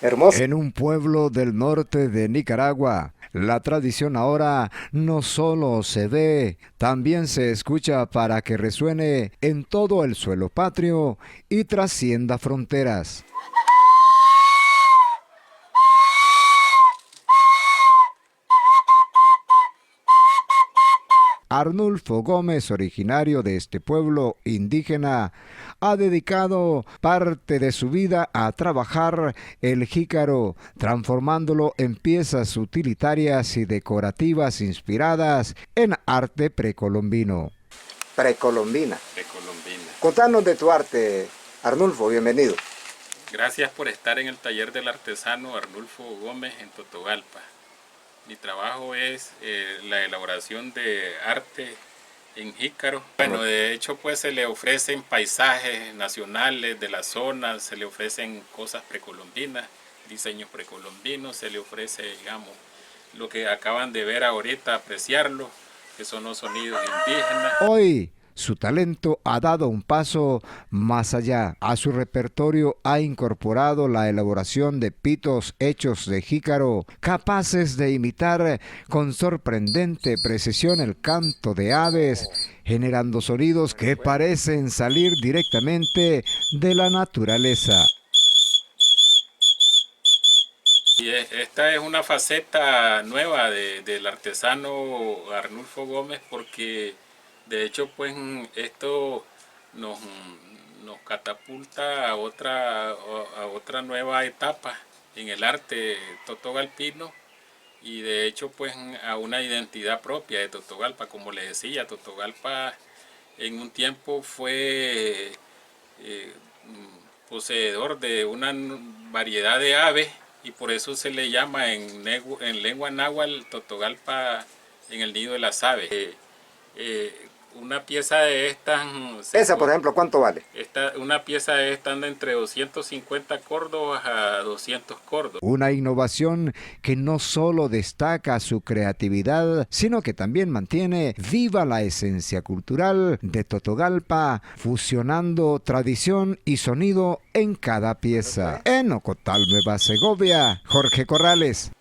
Hermoso. En un pueblo del norte de Nicaragua, la tradición ahora no solo se ve, también se escucha para que resuene en todo el suelo patrio y trascienda fronteras. Arnulfo Gómez, originario de este pueblo indígena, ha dedicado parte de su vida a trabajar el jícaro, transformándolo en piezas utilitarias y decorativas inspiradas en arte precolombino. Precolombina. Precolombina. Contanos de tu arte, Arnulfo, bienvenido. Gracias por estar en el taller del artesano Arnulfo Gómez en Totogalpa. Mi trabajo es la elaboración de arte en jícaro. Bueno, de hecho pues se le ofrecen paisajes nacionales de la zona, se le ofrecen cosas precolombinas, diseños precolombinos, se le ofrece, digamos, lo que acaban de ver ahorita, apreciarlo, que son los sonidos indígenas. Hoy, su talento ha dado un paso más allá. A su repertorio ha incorporado la elaboración de pitos hechos de jícaro, capaces de imitar con sorprendente precisión el canto de aves, generando sonidos que parecen salir directamente de la naturaleza. Y esta es una faceta nueva del artesano Arnulfo Gómez, porque de hecho pues esto nos catapulta a otra nueva etapa en el arte totogalpino, y de hecho pues a una identidad propia de Totogalpa. Como les decía, Totogalpa en un tiempo fue poseedor de una variedad de aves, y por eso se le llama en lengua náhuatl Totogalpa, en el nido de las aves. Una pieza de estas... Esa, por ejemplo, ¿cuánto vale? Una pieza de esta anda entre 250 córdobas a 200 córdobas. Una innovación que no solo destaca su creatividad, sino que también mantiene viva la esencia cultural de Totogalpa, fusionando tradición y sonido en cada pieza. En Ocotal, Nueva Segovia, Jorge Corrales.